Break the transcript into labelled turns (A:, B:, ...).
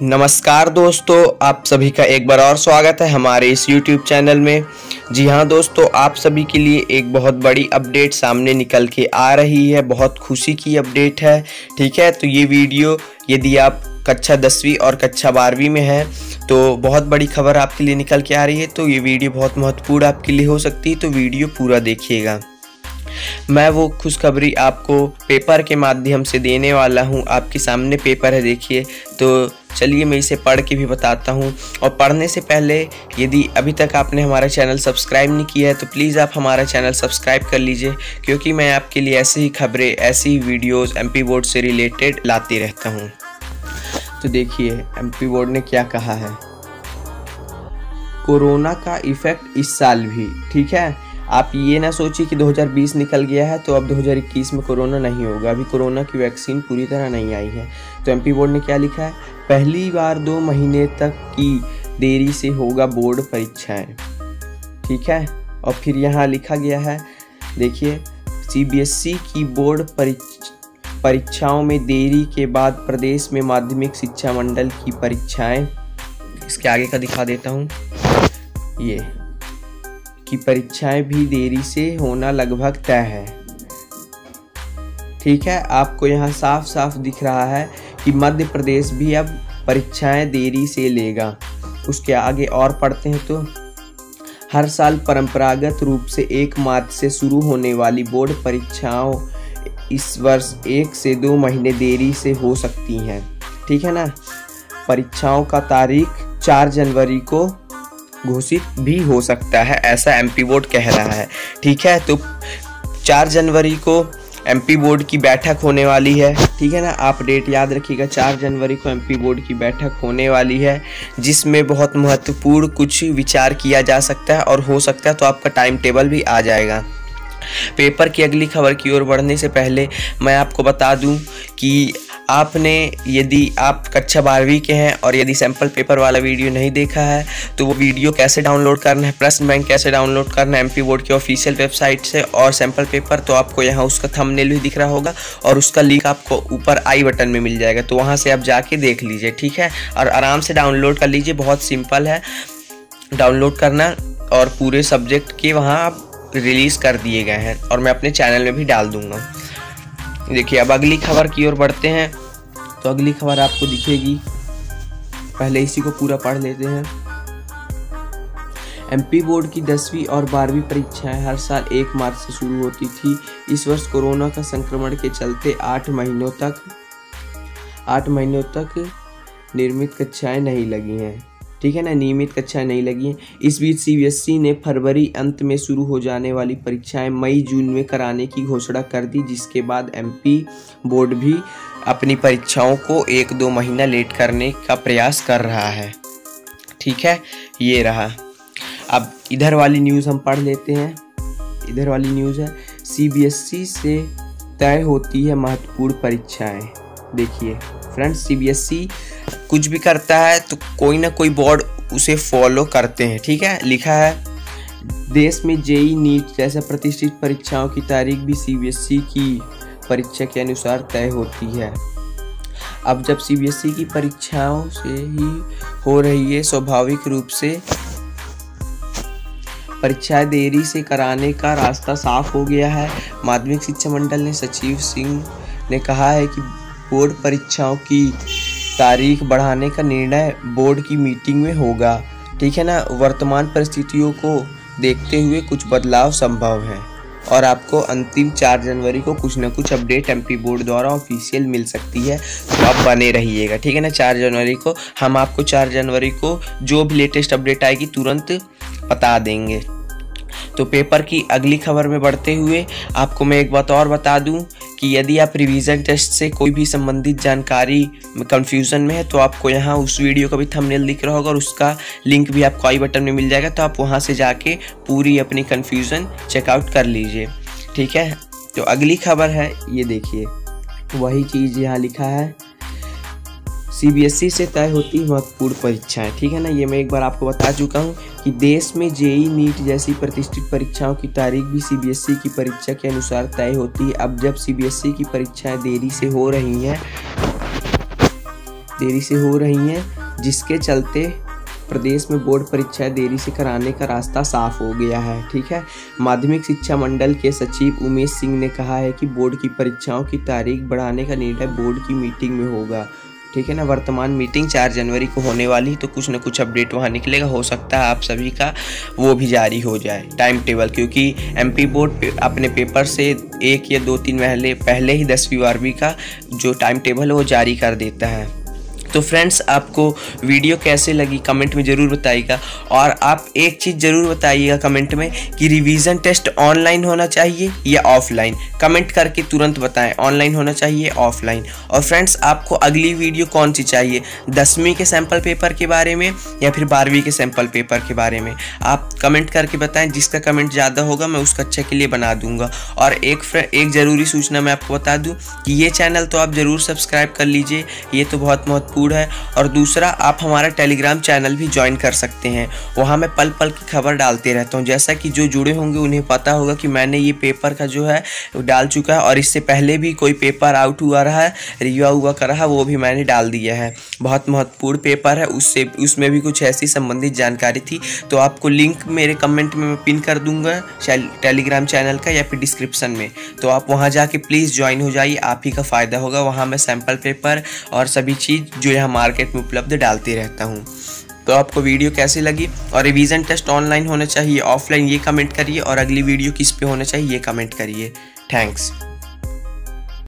A: नमस्कार दोस्तों, आप सभी का एक बार और स्वागत है हमारे इस YouTube चैनल में। जी हाँ दोस्तों, आप सभी के लिए एक बहुत बड़ी अपडेट सामने निकल के आ रही है। बहुत खुशी की अपडेट है। ठीक है, तो ये वीडियो यदि आप कक्षा 10वीं और कक्षा 12वीं में हैं तो बहुत बड़ी खबर आपके लिए निकल के आ रही है। तो ये वीडियो बहुत महत्वपूर्ण आपके लिए हो सकती है, तो वीडियो पूरा देखिएगा। मैं वो खुशखबरी आपको पेपर के माध्यम से देने वाला हूँ। आपके सामने पेपर है, देखिए। तो चलिए मैं इसे पढ़ के भी बताता हूँ। और पढ़ने से पहले यदि अभी तक आपने हमारा चैनल सब्सक्राइब नहीं किया है तो प्लीज़ आप हमारा चैनल सब्सक्राइब कर लीजिए, क्योंकि मैं आपके लिए ऐसे ही खबरें, ऐसी वीडियोस MP बोर्ड से रिलेटेड लाते रहता हूँ। तो देखिए MP बोर्ड ने क्या कहा है। कोरोना का इफेक्ट इस साल भी। ठीक है, आप ये ना सोचिए कि 2020 निकल गया है तो अब 2021 में कोरोना नहीं होगा। अभी कोरोना की वैक्सीन पूरी तरह नहीं आई है। तो MP बोर्ड ने क्या लिखा है, पहली बार 2 महीने तक की देरी से होगा बोर्ड परीक्षाएं। ठीक है, और फिर यहाँ लिखा गया है, देखिए, CBSE की बोर्ड परीक्षाओं में देरी के बाद प्रदेश में माध्यमिक शिक्षा मंडल की परीक्षाएं, इसके आगे का दिखा देता हूँ, ये की परीक्षाएं भी देरी से होना लगभग तय है। ठीक है, आपको यहाँ साफ साफ दिख रहा है कि मध्य प्रदेश भी अब परीक्षाएं देरी से लेगा। उसके आगे और पढ़ते हैं तो हर साल परंपरागत रूप से 1 मार्च से शुरू होने वाली बोर्ड परीक्षाओं इस वर्ष 1 से 2 महीने देरी से हो सकती हैं। ठीक है ना। परीक्षाओं का तारीख 4 जनवरी को घोषित भी हो सकता है, ऐसा MP बोर्ड कह रहा है। ठीक है, तो 4 जनवरी को MP बोर्ड की बैठक होने वाली है। ठीक है ना, आप डेट याद रखिएगा, 4 जनवरी को MP बोर्ड की बैठक होने वाली है, जिसमें बहुत महत्वपूर्ण कुछ विचार किया जा सकता है और हो सकता है तो आपका टाइम टेबल भी आ जाएगा। पेपर की अगली खबर की ओर बढ़ने से पहले मैं आपको बता दूं कि आपने, यदि आप कक्षा 12वीं के हैं और यदि सैम्पल पेपर वाला वीडियो नहीं देखा है तो वो वीडियो कैसे डाउनलोड करना है, प्रश्न बैंक कैसे डाउनलोड करना है MP बोर्ड की ऑफिशियल वेबसाइट से, और सैम्पल पेपर तो आपको यहाँ उसका थंबनेल भी दिख रहा होगा और उसका लिंक आपको ऊपर आई बटन में मिल जाएगा। तो वहाँ से आप जाके देख लीजिए। ठीक है, और आराम से डाउनलोड कर लीजिए, बहुत सिंपल है डाउनलोड करना, और पूरे सब्जेक्ट के वहाँ आप रिलीज़ कर दिए गए हैं और मैं अपने चैनल में भी डाल दूंगा। देखिए, अब अगली खबर की ओर बढ़ते हैं। तो अगली खबर आपको दिखेगी, पहले इसी को पूरा पढ़ लेते हैं। MP बोर्ड की 10वीं और 12वीं परीक्षाएं हर साल 1 मार्च से शुरू होती थी। इस वर्ष कोरोना का संक्रमण के चलते 8 महीनों तक निर्मित कक्षाएं नहीं लगी हैं। ठीक है ना, नियमित कक्षाएं नहीं लगी हैं। इस बीच CBSE ने फरवरी अंत में शुरू हो जाने वाली परीक्षाएं मई जून में कराने की घोषणा कर दी, जिसके बाद MP बोर्ड भी अपनी परीक्षाओं को 1-2 महीना लेट करने का प्रयास कर रहा है। ठीक है, ये रहा। अब इधर वाली न्यूज़ हम पढ़ लेते हैं। इधर वाली न्यूज़ है, CBSE से तय होती है महत्वपूर्ण परीक्षाएं। देखिए फ्रेंड्स, CBSE कुछ भी करता है तो कोई ना कोई बोर्ड उसे फॉलो करते हैं। ठीक है, लिखा है, देश में JEE नीट जैसे प्रतिष्ठित परीक्षाओं की तारीख भी CBSE की परीक्षा के अनुसार तय होती है। अब जब CBSE की परीक्षाओं से ही हो रही है, स्वाभाविक रूप से परीक्षाएं देरी से कराने का रास्ता साफ हो गया है। माध्यमिक शिक्षा मंडल ने सचिव सिंह ने कहा है कि बोर्ड परीक्षाओं की तारीख बढ़ाने का निर्णय बोर्ड की मीटिंग में होगा। ठीक है ना, वर्तमान परिस्थितियों को देखते हुए कुछ बदलाव संभव है और आपको अंतिम 4 जनवरी को कुछ ना कुछ अपडेट MP बोर्ड द्वारा ऑफिशियल मिल सकती है, तो आप बने रहिएगा। ठीक है ना, 4 जनवरी को हम आपको 4 जनवरी को जो भी लेटेस्ट अपडेट आएगी तुरंत बता देंगे। तो पेपर की अगली खबर में बढ़ते हुए आपको मैं एक बात और बता दूं कि यदि आप रिवीजन टेस्ट से कोई भी संबंधित जानकारी कंफ्यूजन में है तो आपको यहाँ उस वीडियो का भी थंबनेल दिख रहा होगा और उसका लिंक भी आपको आई बटन में मिल जाएगा। तो आप वहाँ से जाके पूरी अपनी कंफ्यूजन चेकआउट कर लीजिए। ठीक है, तो अगली खबर है, ये देखिए, वही चीज़ यहाँ लिखा है, CBSE से तय होती महत्वपूर्ण परीक्षाएं। ठीक है ना, ये मैं एक बार आपको बता चुका हूँ कि देश में JEE नीट जैसी प्रतिष्ठित परीक्षाओं की तारीख भी CBSE की परीक्षा के अनुसार तय होती है। अब जब CBSE की परीक्षाएं देरी से हो रही हैं, देरी से हो रही हैं, जिसके चलते प्रदेश में बोर्ड परीक्षाएं देरी से कराने का रास्ता साफ हो गया है। ठीक है, माध्यमिक शिक्षा मंडल के सचिव उमेश सिंह ने कहा है कि बोर्ड की परीक्षाओं की तारीख बढ़ाने का निर्णय बोर्ड की मीटिंग में होगा। ठीक है ना, वर्तमान मीटिंग 4 जनवरी को होने वाली, तो कुछ न कुछ अपडेट वहाँ निकलेगा। हो सकता है आप सभी का वो भी जारी हो जाए टाइम टेबल, क्योंकि एमपी बोर्ड अपने पेपर से 1 या 2-3 महीने पहले ही 10वीं 12वीं का जो टाइम टेबल है वो जारी कर देता है। तो फ्रेंड्स, आपको वीडियो कैसे लगी कमेंट में ज़रूर बताइएगा। और आप एक चीज़ ज़रूर बताइएगा कमेंट में कि रिवीजन टेस्ट ऑनलाइन होना चाहिए या ऑफलाइन। कमेंट करके तुरंत बताएं, ऑनलाइन होना चाहिए ऑफलाइन। और फ्रेंड्स, आपको अगली वीडियो कौन सी चाहिए, 10वीं के सैम्पल पेपर के बारे में या फिर 12वीं के सैम्पल पेपर के बारे में, आप कमेंट करके बताएं। जिसका कमेंट ज़्यादा होगा मैं उस कक्षा के लिए बना दूंगा। और एक ज़रूरी सूचना मैं आपको बता दूँ कि ये चैनल तो आप ज़रूर सब्सक्राइब कर लीजिए, ये तो बहुत महत्वपूर्ण है। और दूसरा, आप हमारा टेलीग्राम चैनल भी ज्वाइन कर सकते हैं, वहाँ मैं पल पल की खबर डालते रहता हूँ। जैसा कि जो जुड़े होंगे उन्हें पता होगा कि मैंने ये पेपर का जो है डाल चुका है, और इससे पहले भी कोई पेपर आउट हुआ रहा है, रिव्यू हुआ कर रहा है, वो भी मैंने डाल दिया है। बहुत महत्वपूर्ण पेपर है, उसमें भी कुछ ऐसी संबंधित जानकारी थी। तो आपको लिंक मेरे कमेंट में मैं पिन कर दूंगा टेलीग्राम चैनल का या फिर डिस्क्रिप्शन में, तो आप वहाँ जाके प्लीज़ ज्वाइन हो जाइए, आप ही का फ़ायदा होगा। वहाँ मैं सैम्पल पेपर और सभी चीज़ जो यहाँ मार्केट में उपलब्ध डालते रहता हूँ। तो आपको वीडियो कैसी लगी, और रिवीजन टेस्ट ऑनलाइन होना चाहिए ऑफलाइन, ये कमेंट करिए। और अगली वीडियो किस पे होना चाहिए ये कमेंट करिए। थैंक्स।